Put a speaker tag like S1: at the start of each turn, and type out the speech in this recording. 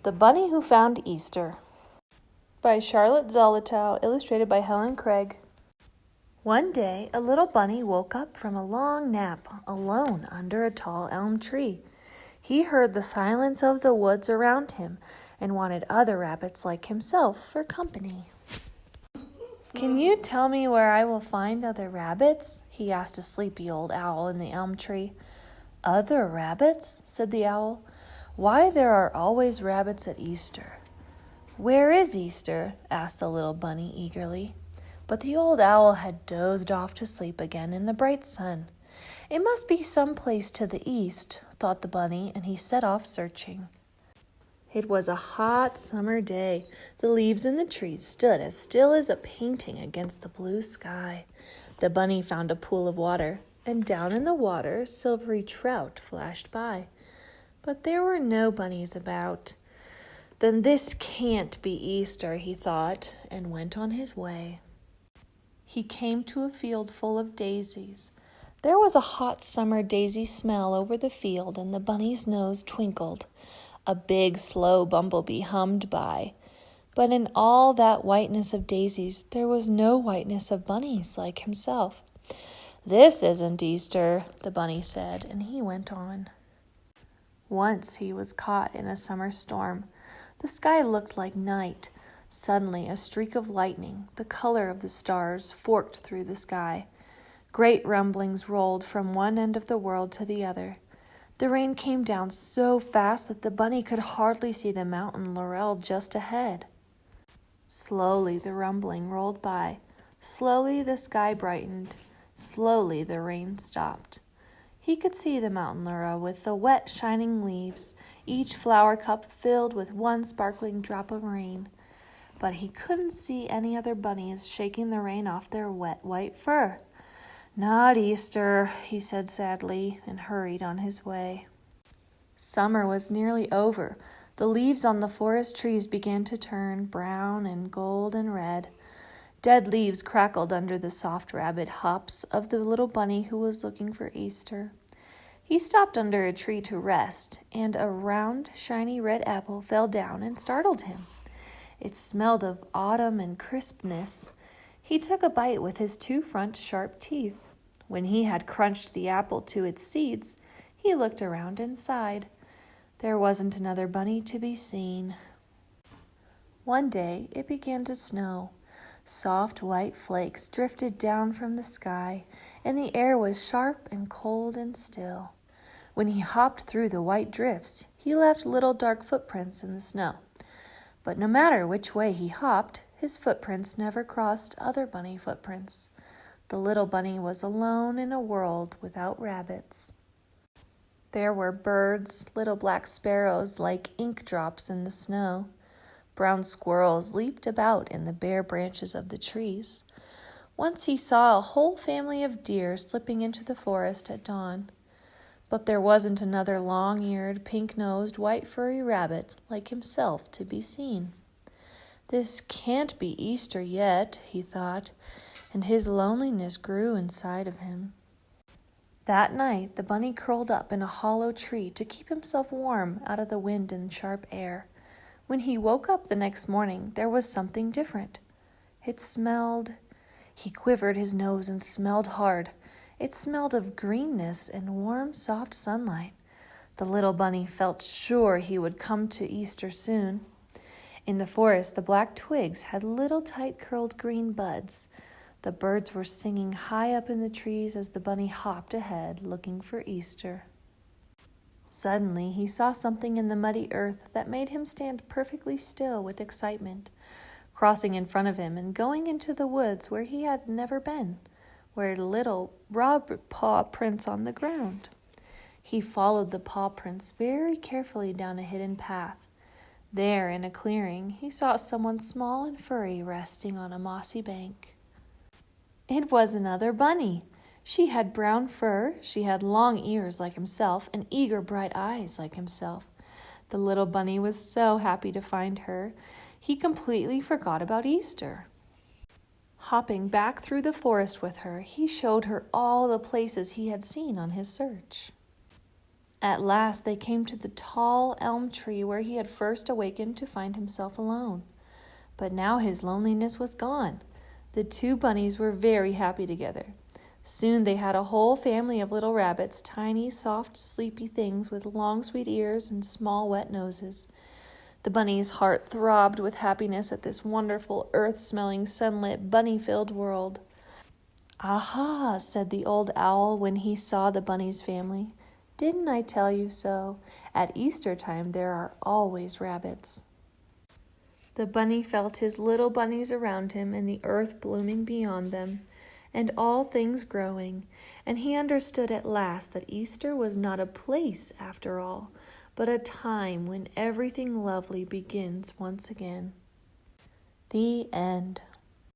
S1: The Bunny Who Found Easter by Charlotte Zolotow, illustrated by Helen Craig. One day, a little bunny woke up from a long nap, alone under a tall elm tree. He heard the silence of the woods around him and wanted other rabbits like himself for company. "Can you tell me where I will find other rabbits?" he asked a sleepy old owl in the elm tree. "Other rabbits?" said the owl. "Why, there are always rabbits at Easter." "Where is Easter?" asked the little bunny eagerly. But the old owl had dozed off to sleep again in the bright sun. It must be some place to the east, thought the bunny, and he set off searching. It was a hot summer day. The leaves in the trees stood as still as a painting against the blue sky. The bunny found a pool of water, and down in the water silvery trout flashed by. But there were no bunnies about. "Then this can't be Easter," he thought, and went on his way. He came to a field full of daisies. There was a hot summer daisy smell over the field, and the bunny's nose twinkled. A big, slow bumblebee hummed by. But in all that whiteness of daisies, there was no whiteness of bunnies like himself. "This isn't Easter," the bunny said, and he went on. Once he was caught in a summer storm. The sky looked like night. Suddenly, a streak of lightning, the color of the stars, forked through the sky. Great rumblings rolled from one end of the world to the other. The rain came down so fast that the bunny could hardly see the mountain laurel just ahead. Slowly the rumbling rolled by. Slowly the sky brightened. Slowly the rain stopped. He could see the mountain laurel with the wet, shining leaves, each flower cup filled with one sparkling drop of rain. But he couldn't see any other bunnies shaking the rain off their wet, white fur. "Not Easter," he said sadly, and hurried on his way. Summer was nearly over. The leaves on the forest trees began to turn brown and gold and red. Dead leaves crackled under the soft rabbit hops of the little bunny who was looking for Easter. He stopped under a tree to rest, and a round, shiny red apple fell down and startled him. It smelled of autumn and crispness. He took a bite with his two front sharp teeth. When he had crunched the apple to its seeds, he looked around and sighed. There wasn't another bunny to be seen. One day it began to snow. Soft white flakes drifted down from the sky, and the air was sharp and cold and still. When he hopped through the white drifts, he left little dark footprints in the snow. But no matter which way he hopped, his footprints never crossed other bunny footprints. The little bunny was alone in a world without rabbits. There were birds, little black sparrows like ink drops in the snow. Brown squirrels leaped about in the bare branches of the trees. Once he saw a whole family of deer slipping into the forest at dawn. But there wasn't another long-eared, pink-nosed, white furry rabbit like himself to be seen. "This can't be Easter yet," he thought, and his loneliness grew inside of him. That night, the bunny curled up in a hollow tree to keep himself warm out of the wind and sharp air. When he woke up the next morning, there was something different. It smelled. He quivered his nose and smelled hard. It smelled of greenness and warm, soft sunlight. The little bunny felt sure he would come to Easter soon. In the forest, the black twigs had little tight curled green buds. The birds were singing high up in the trees as the bunny hopped ahead, looking for Easter. Suddenly, he saw something in the muddy earth that made him stand perfectly still with excitement, crossing in front of him and going into the woods where he had never been, where little raw paw prints on the ground. He followed the paw prints very carefully down a hidden path. There, in a clearing, he saw someone small and furry resting on a mossy bank. It was another bunny. She had brown fur, she had long ears like himself, and eager bright eyes like himself. The little bunny was so happy to find her, he completely forgot about Easter. Hopping back through the forest with her, he showed her all the places he had seen on his search. At last they came to the tall elm tree where he had first awakened to find himself alone. But now his loneliness was gone. The two bunnies were very happy together. Soon they had a whole family of little rabbits, tiny, soft, sleepy things with long, sweet ears and small, wet noses. The bunny's heart throbbed with happiness at this wonderful, earth-smelling, sunlit, bunny-filled world. "Aha," said the old owl when he saw the bunny's family. "Didn't I tell you so? At Easter time there are always rabbits." The bunny felt his little bunnies around him and the earth blooming beyond them, and all things growing, and he understood at last that Easter was not a place after all, but a time when everything lovely begins once again. The end.